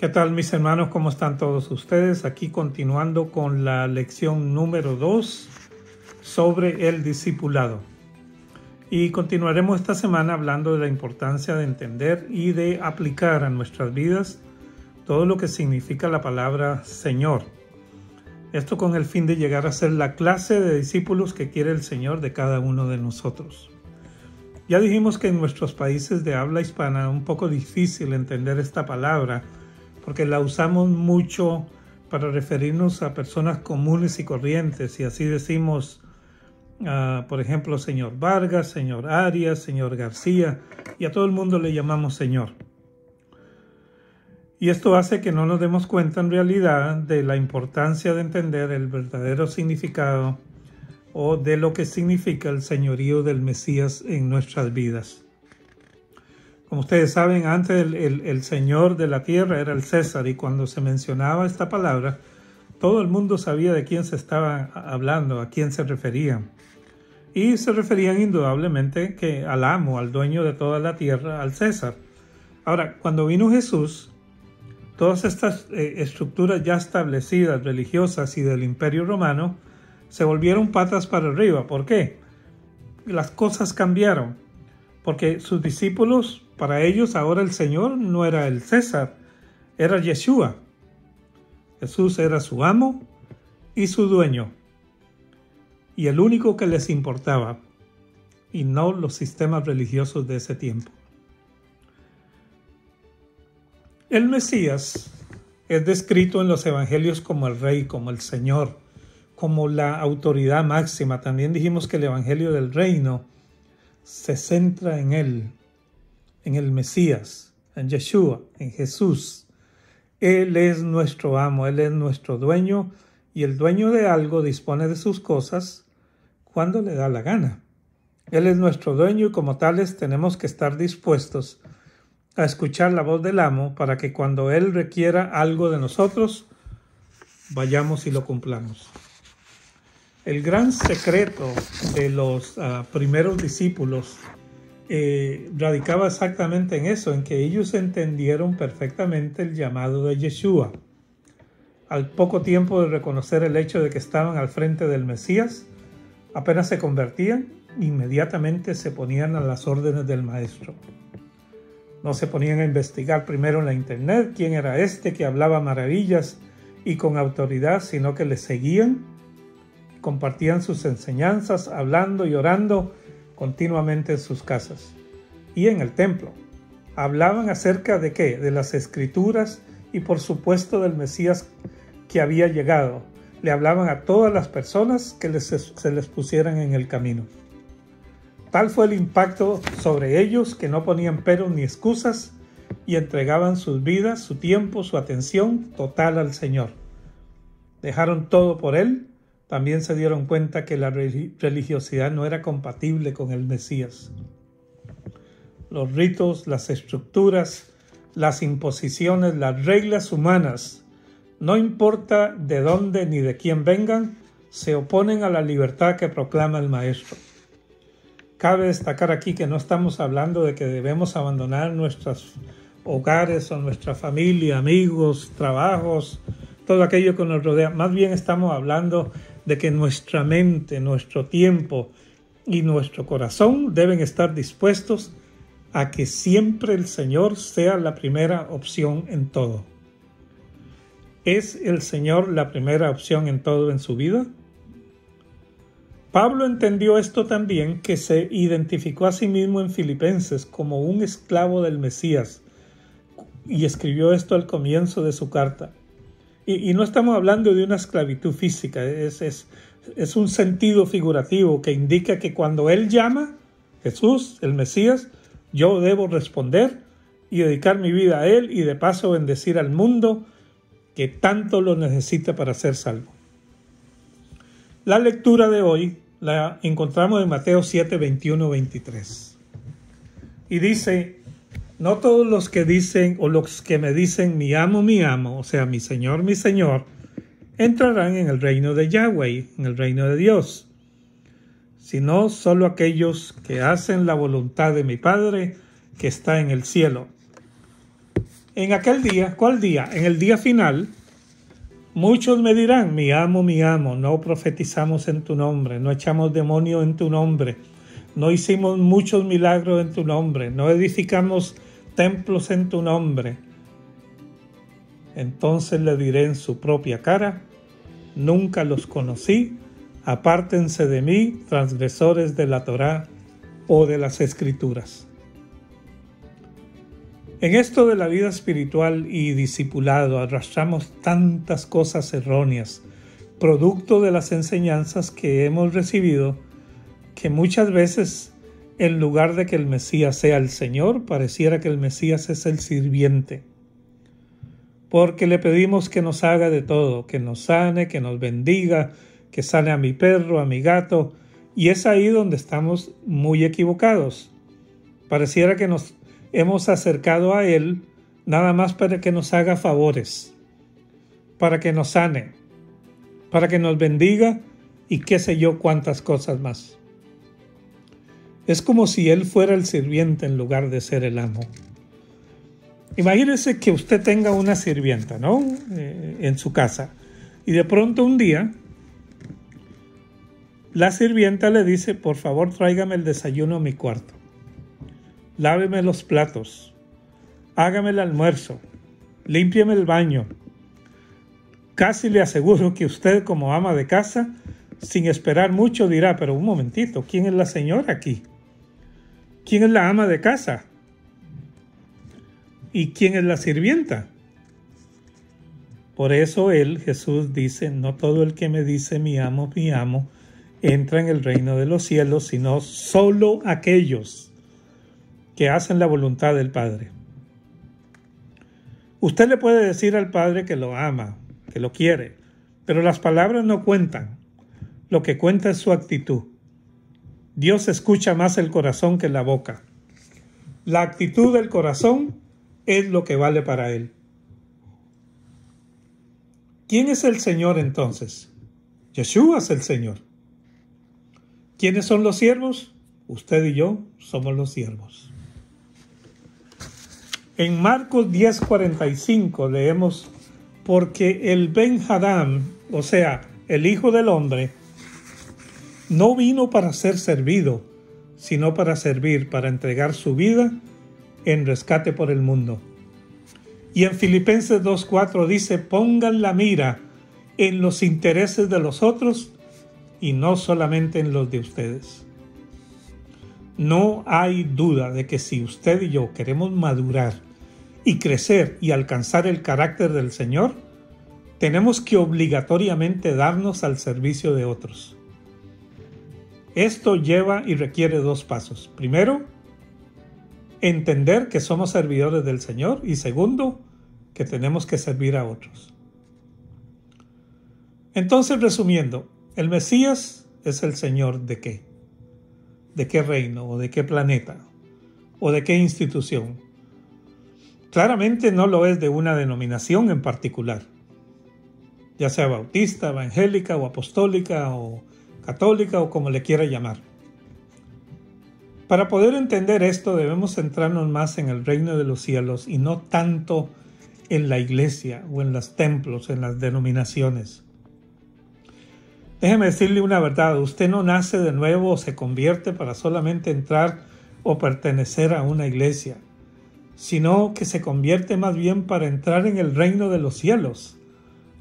¿Qué tal, mis hermanos? ¿Cómo están todos ustedes? Aquí continuando con la lección número 2 sobre el discipulado. Y continuaremos esta semana hablando de la importancia de entender y de aplicar a nuestras vidas todo lo que significa la palabra Señor. Esto con el fin de llegar a ser la clase de discípulos que quiere el Señor de cada uno de nosotros. Ya dijimos que en nuestros países de habla hispana es un poco difícil entender esta palabra porque la usamos mucho para referirnos a personas comunes y corrientes, y así decimos, por ejemplo, señor Vargas, señor Arias, señor García, y a todo el mundo le llamamos señor. Y esto hace que no nos demos cuenta en realidad de la importancia de entender el verdadero significado o de lo que significa el señorío del Mesías en nuestras vidas. Como ustedes saben, antes el señor de la tierra era el César, y cuando se mencionaba esta palabra, todo el mundo sabía de quién se estaba hablando, a quién se referían. Y se referían indudablemente que al amo, al dueño de toda la tierra, al César. Ahora, cuando vino Jesús, todas estas estructuras ya establecidas, religiosas y del Imperio Romano, se volvieron patas para arriba. ¿Por qué? Las cosas cambiaron, porque sus discípulos, para ellos ahora el Señor no era el César, era Yeshua. Jesús era su amo y su dueño, y el único que les importaba, y no los sistemas religiosos de ese tiempo. El Mesías es descrito en los evangelios como el Rey, como el Señor, como la autoridad máxima. También dijimos que el evangelio del reino se centra en Él, en el Mesías, en Yeshua, en Jesús. Él es nuestro amo, Él es nuestro dueño, y el dueño de algo dispone de sus cosas cuando le da la gana. Él es nuestro dueño y como tales tenemos que estar dispuestos a escuchar la voz del amo para que cuando Él requiera algo de nosotros, vayamos y lo cumplamos. El gran secreto de los primeros discípulos radicaba exactamente en eso, en que ellos entendieron perfectamente el llamado de Yeshua. Al poco tiempo de reconocer el hecho de que estaban al frente del Mesías, apenas se convertían, inmediatamente se ponían a las órdenes del Maestro. No se ponían a investigar primero en la internet quién era este que hablaba maravillas y con autoridad, sino que le seguían, compartían sus enseñanzas, hablando y orando continuamente en sus casas y en el templo. Hablaban acerca de ¿qué? De las Escrituras y por supuesto del Mesías que había llegado. Le hablaban a todas las personas que se les pusieran en el camino. Tal fue el impacto sobre ellos que no ponían peros ni excusas y entregaban sus vidas, su tiempo, su atención total al Señor. Dejaron todo por Él. También se dieron cuenta que la religiosidad no era compatible con el Mesías. Los ritos, las estructuras, las imposiciones, las reglas humanas, no importa de dónde ni de quién vengan, se oponen a la libertad que proclama el Maestro. Cabe destacar aquí que no estamos hablando de que debemos abandonar nuestros hogares o nuestra familia, amigos, trabajos, todo aquello que nos rodea. Más bien estamos hablando de que nuestra mente, nuestro tiempo y nuestro corazón deben estar dispuestos a que siempre el Señor sea la primera opción en todo. ¿Es el Señor la primera opción en todo en su vida? Pablo entendió esto también, que se identificó a sí mismo en Filipenses como un esclavo del Mesías, y escribió esto al comienzo de su carta. Y no estamos hablando de una esclavitud física, es un sentido figurativo que indica que cuando Él llama, Jesús, el Mesías, yo debo responder y dedicar mi vida a Él y de paso bendecir al mundo que tanto lo necesita para ser salvo. La lectura de hoy la encontramos en Mateo 7, 21-23. Y dice: no todos los que dicen o los que me dicen mi amo, o sea, mi Señor, entrarán en el reino de Yahweh, en el reino de Dios, sino solo aquellos que hacen la voluntad de mi Padre que está en el cielo. En aquel día, ¿cuál día? En el día final, muchos me dirán, mi amo, no profetizamos en tu nombre, no echamos demonio en tu nombre, no hicimos muchos milagros en tu nombre, no edificamos templos en tu nombre. Entonces le diré en su propia cara, nunca los conocí, apártense de mí, transgresores de la Torá o de las Escrituras. En esto de la vida espiritual y discipulado arrastramos tantas cosas erróneas, producto de las enseñanzas que hemos recibido, que muchas veces, en lugar de que el Mesías sea el Señor, pareciera que el Mesías es el sirviente. Porque le pedimos que nos haga de todo, que nos sane, que nos bendiga, que sane a mi perro, a mi gato, y es ahí donde estamos muy equivocados. Pareciera que nos hemos acercado a Él nada más para que nos haga favores, para que nos sane, para que nos bendiga y qué sé yo cuántas cosas más. Es como si Él fuera el sirviente en lugar de ser el amo. Imagínese que usted tenga una sirvienta, ¿no? En su casa, y de pronto un día la sirvienta le dice, por favor tráigame el desayuno a mi cuarto. Láveme los platos, hágame el almuerzo, límpieme el baño. Casi le aseguro que usted como ama de casa, sin esperar mucho, dirá, pero un momentito, ¿quién es la señora aquí? ¿Quién es la ama de casa? ¿Y quién es la sirvienta? Por eso Jesús dice, no todo el que me dice mi amo, entra en el reino de los cielos, sino solo aquellos que hacen la voluntad del Padre. Usted le puede decir al Padre que lo ama, que lo quiere, pero las palabras no cuentan. Lo que cuenta es su actitud. Dios escucha más el corazón que la boca. La actitud del corazón es lo que vale para Él. ¿Quién es el Señor entonces? Yeshua es el Señor. ¿Quiénes son los siervos? Usted y yo somos los siervos. En Marcos 10:45 leemos, porque el Ben Hadam, o sea, el Hijo del Hombre, no vino para ser servido, sino para servir, para entregar su vida en rescate por el mundo. Y en Filipenses 2:4 dice, pongan la mira en los intereses de los otros y no solamente en los de ustedes. No hay duda de que si usted y yo queremos madurar y crecer y alcanzar el carácter del Señor, tenemos que obligatoriamente darnos al servicio de otros. Esto lleva y requiere dos pasos. Primero, entender que somos servidores del Señor y segundo, que tenemos que servir a otros. Entonces, resumiendo, el Mesías es el Señor ¿de qué? ¿De qué reino? ¿O de qué planeta? ¿O de qué institución? Claramente no lo es de una denominación en particular, ya sea bautista, evangélica o apostólica o católica o como le quiera llamar. Para poder entender esto debemos centrarnos más en el reino de los cielos y no tanto en la iglesia o en los templos, en las denominaciones. Déjeme decirle una verdad, usted no nace de nuevo o se convierte para solamente entrar o pertenecer a una iglesia, sino que se convierte más bien para entrar en el reino de los cielos,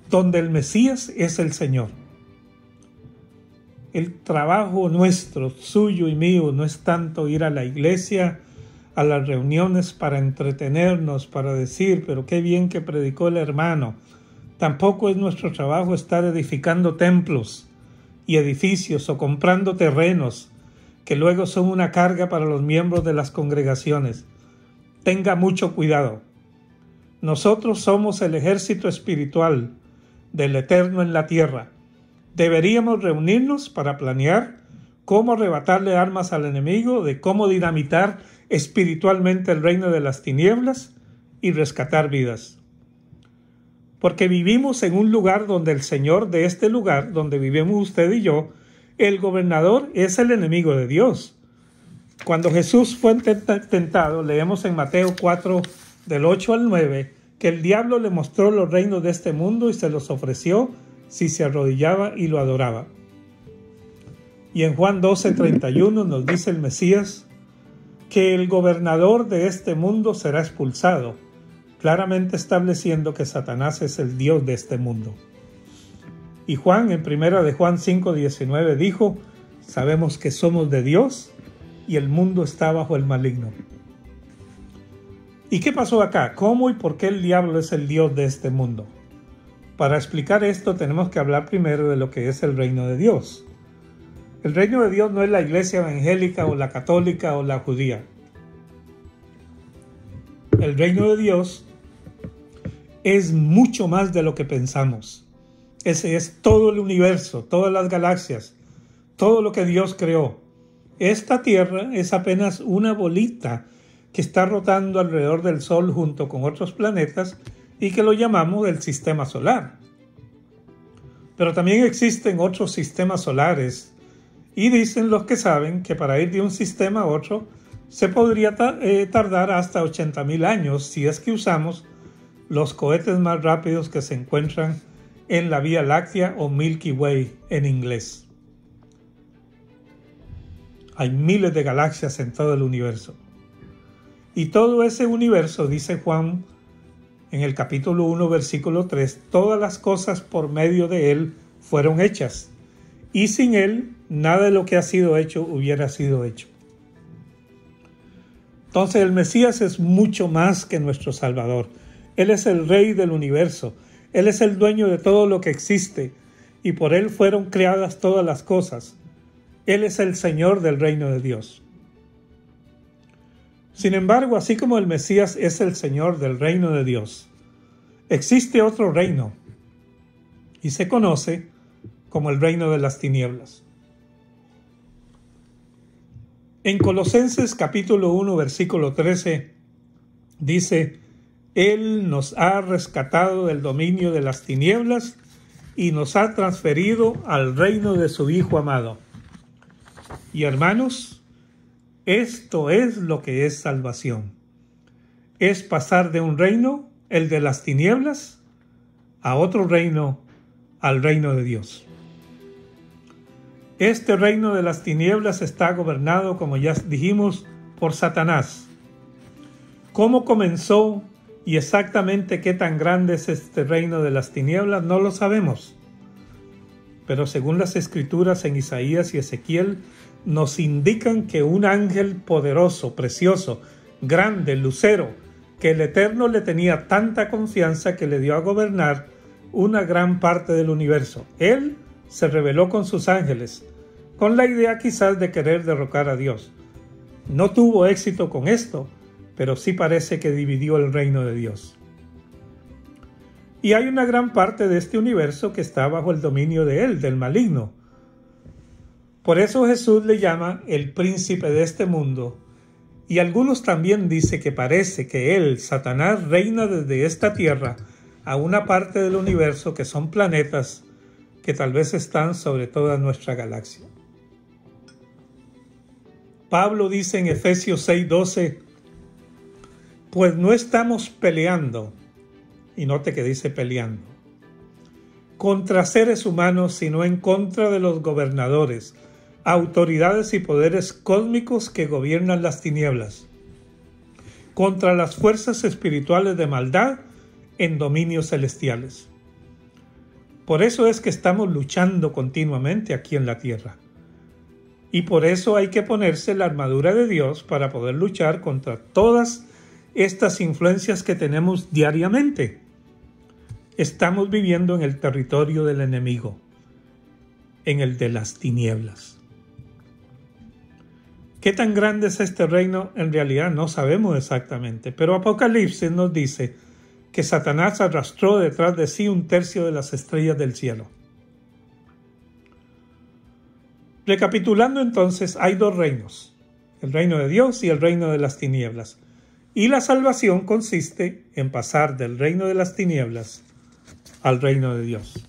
donde el Mesías es el Señor. El trabajo nuestro, suyo y mío, no es tanto ir a la iglesia, a las reuniones para entretenernos, para decir, pero qué bien que predicó el hermano. Tampoco es nuestro trabajo estar edificando templos y edificios o comprando terrenos, que luego son una carga para los miembros de las congregaciones. Tenga mucho cuidado. Nosotros somos el ejército espiritual del Eterno en la tierra. Deberíamos reunirnos para planear cómo arrebatarle armas al enemigo, de cómo dinamitar espiritualmente el reino de las tinieblas y rescatar vidas. Porque vivimos en un lugar donde el Señor de este lugar, donde vivimos usted y yo, el gobernador es el enemigo de Dios. Cuando Jesús fue tentado, leemos en Mateo 4, del 8 al 9, que el diablo le mostró los reinos de este mundo y se los ofreció si se arrodillaba y lo adoraba. Y en Juan 12:31 nos dice el Mesías que el gobernador de este mundo será expulsado, claramente estableciendo que Satanás es el Dios de este mundo. Y Juan, en 1 de Juan 5:19, dijo: sabemos que somos de Dios y el mundo está bajo el maligno. ¿Y qué pasó acá? ¿Cómo y por qué el diablo es el Dios de este mundo? Para explicar esto tenemos que hablar primero de lo que es el reino de Dios. El reino de Dios no es la iglesia evangélica o la católica o la judía. El reino de Dios es mucho más de lo que pensamos. Ese es todo el universo, todas las galaxias, todo lo que Dios creó. Esta tierra es apenas una bolita que está rotando alrededor del Sol junto con otros planetas y que lo llamamos el sistema solar. Pero también existen otros sistemas solares y dicen los que saben que para ir de un sistema a otro se podría tardar hasta 80,000 años si es que usamos los cohetes más rápidos que se encuentran en la Vía Láctea o Milky Way en inglés. Hay miles de galaxias en todo el universo. Y todo ese universo, dice Juan en el capítulo 1, versículo 3, todas las cosas por medio de él fueron hechas, y sin él nada de lo que ha sido hecho hubiera sido hecho. Entonces el Mesías es mucho más que nuestro Salvador. Él es el Rey del universo. Él es el dueño de todo lo que existe, y por él fueron creadas todas las cosas. Él es el Señor del reino de Dios. Sin embargo, así como el Mesías es el Señor del reino de Dios, existe otro reino, y se conoce como el reino de las tinieblas. En Colosenses capítulo 1, versículo 13, dice: Él nos ha rescatado del dominio de las tinieblas y nos ha transferido al reino de su Hijo amado. Y hermanos, esto es lo que es salvación. Es pasar de un reino, el de las tinieblas, a otro reino, al reino de Dios. Este reino de las tinieblas está gobernado, como ya dijimos, por Satanás. ¿Cómo comenzó y exactamente qué tan grande es este reino de las tinieblas? No lo sabemos. Pero según las escrituras en Isaías y Ezequiel, nos indican que un ángel poderoso, precioso, grande, lucero, que el Eterno le tenía tanta confianza que le dio a gobernar una gran parte del universo. Él se rebeló con sus ángeles, con la idea quizás de querer derrocar a Dios. No tuvo éxito con esto, pero sí parece que dividió el reino de Dios. Y hay una gran parte de este universo que está bajo el dominio de él, del maligno. Por eso Jesús le llama el príncipe de este mundo, y algunos también dicen que parece que él, Satanás, reina desde esta tierra a una parte del universo que son planetas que tal vez están sobre toda nuestra galaxia. Pablo dice en Efesios 6:12, pues no estamos peleando, y note que dice peleando, contra seres humanos, sino en contra de los gobernadores, autoridades y poderes cósmicos que gobiernan las tinieblas, contra las fuerzas espirituales de maldad en dominios celestiales. Por eso es que estamos luchando continuamente aquí en la tierra. Y por eso hay que ponerse la armadura de Dios para poder luchar contra todas estas influencias que tenemos diariamente. Estamos viviendo en el territorio del enemigo, en el de las tinieblas. ¿Qué tan grande es este reino? En realidad no sabemos exactamente, pero Apocalipsis nos dice que Satanás arrastró detrás de sí 1/3 de las estrellas del cielo. Recapitulando entonces, hay dos reinos, el reino de Dios y el reino de las tinieblas. Y la salvación consiste en pasar del reino de las tinieblas al reino de Dios.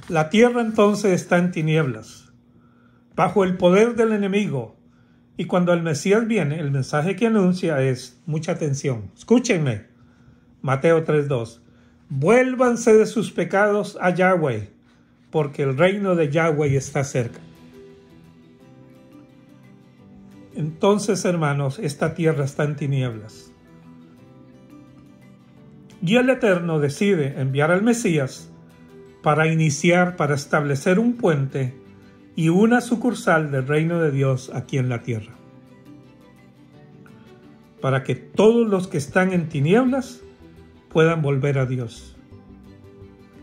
La tierra entonces está en tinieblas, bajo el poder del enemigo, Y cuando el Mesías viene, el mensaje que anuncia es, mucha atención, escúchenme, Mateo 3:2, vuélvanse de sus pecados a Yahweh, porque el reino de Yahweh está cerca. Entonces, hermanos, esta tierra está en tinieblas. Y el Eterno decide enviar al Mesías para establecer un puente y una sucursal del reino de Dios aquí en la tierra. Para que todos los que están en tinieblas puedan volver a Dios,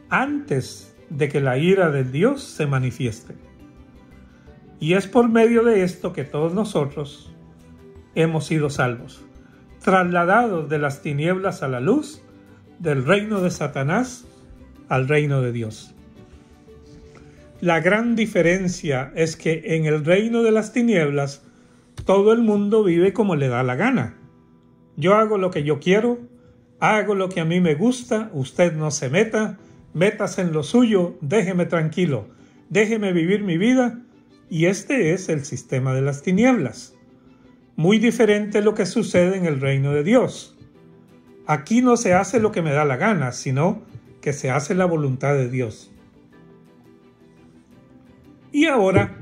antes de que la ira de Dios se manifieste. Y es por medio de esto que todos nosotros hemos sido salvos, trasladados de las tinieblas a la luz, del reino de Satanás al reino de Dios. La gran diferencia es que en el reino de las tinieblas todo el mundo vive como le da la gana. Yo hago lo que yo quiero, hago lo que a mí me gusta, usted no se meta, métase en lo suyo, déjeme tranquilo, déjeme vivir mi vida. Y este es el sistema de las tinieblas. Muy diferente a lo que sucede en el reino de Dios. Aquí no se hace lo que me da la gana, sino que se hace la voluntad de Dios. Y ahora,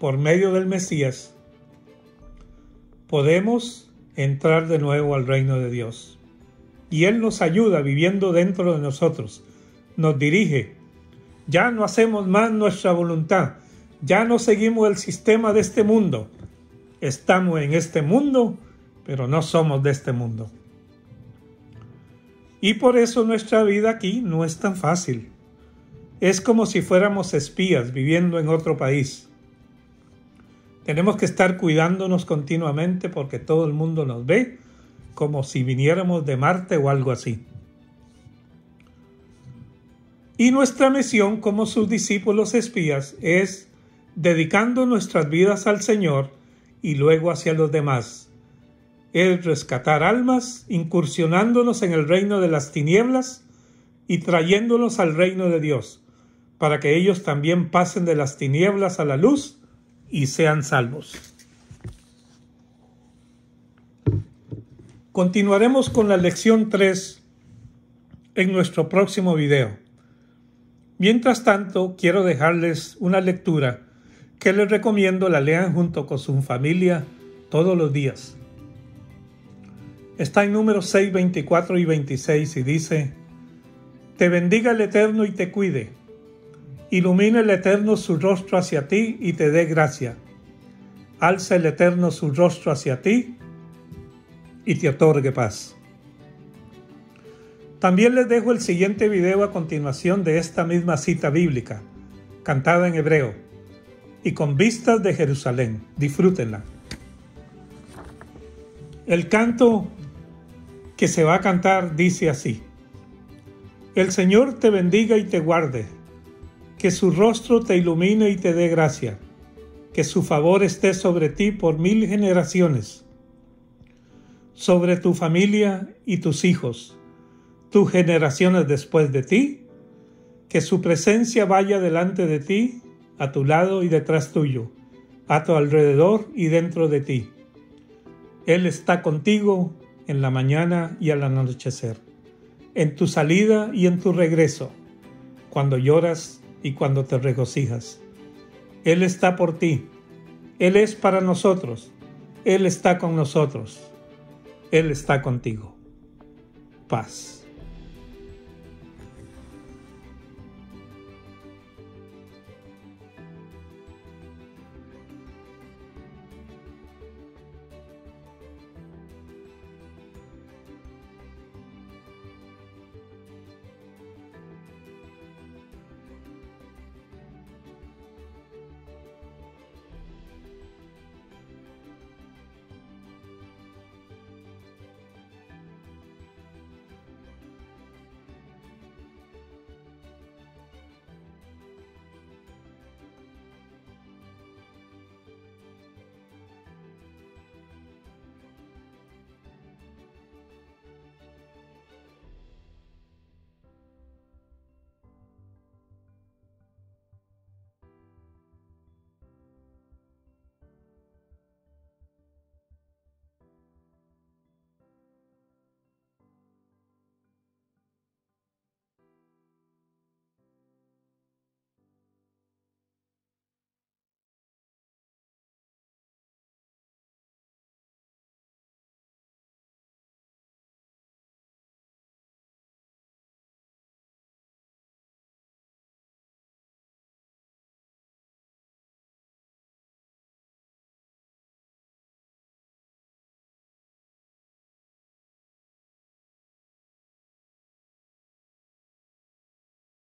por medio del Mesías, podemos entrar de nuevo al reino de Dios. Y Él nos ayuda viviendo dentro de nosotros, nos dirige. Ya no hacemos más nuestra voluntad, ya no seguimos el sistema de este mundo. Estamos en este mundo, pero no somos de este mundo. Y por eso nuestra vida aquí no es tan fácil. Es como si fuéramos espías viviendo en otro país. Tenemos que estar cuidándonos continuamente porque todo el mundo nos ve como si viniéramos de Marte o algo así. Y nuestra misión como sus discípulos espías es dedicando nuestras vidas al Señor y luego hacia los demás. Es rescatar almas, incursionándonos en el reino de las tinieblas y trayéndolos al reino de Dios, para que ellos también pasen de las tinieblas a la luz y sean salvos. Continuaremos con la lección 3 en nuestro próximo video. Mientras tanto, quiero dejarles una lectura que les recomiendo la lean junto con su familia todos los días. Está en Números 6, 24 y 26 y dice: Te bendiga el Eterno y te cuide. Ilumina el Eterno su rostro hacia ti y te dé gracia. Alza el Eterno su rostro hacia ti y te otorgue paz. También les dejo el siguiente video a continuación de esta misma cita bíblica, cantada en hebreo y con vistas de Jerusalén. Disfrútenla. El canto que se va a cantar dice así: El Señor te bendiga y te guarde, que su rostro te ilumine y te dé gracia, que su favor esté sobre ti por 1000 generaciones, sobre tu familia y tus hijos, tus generaciones después de ti, que su presencia vaya delante de ti, a tu lado y detrás tuyo, a tu alrededor y dentro de ti. Él está contigo en la mañana y al anochecer, en tu salida y en tu regreso, cuando lloras y cuando te regocijas. Él está por ti, Él es para nosotros, Él está con nosotros, Él está contigo. Paz.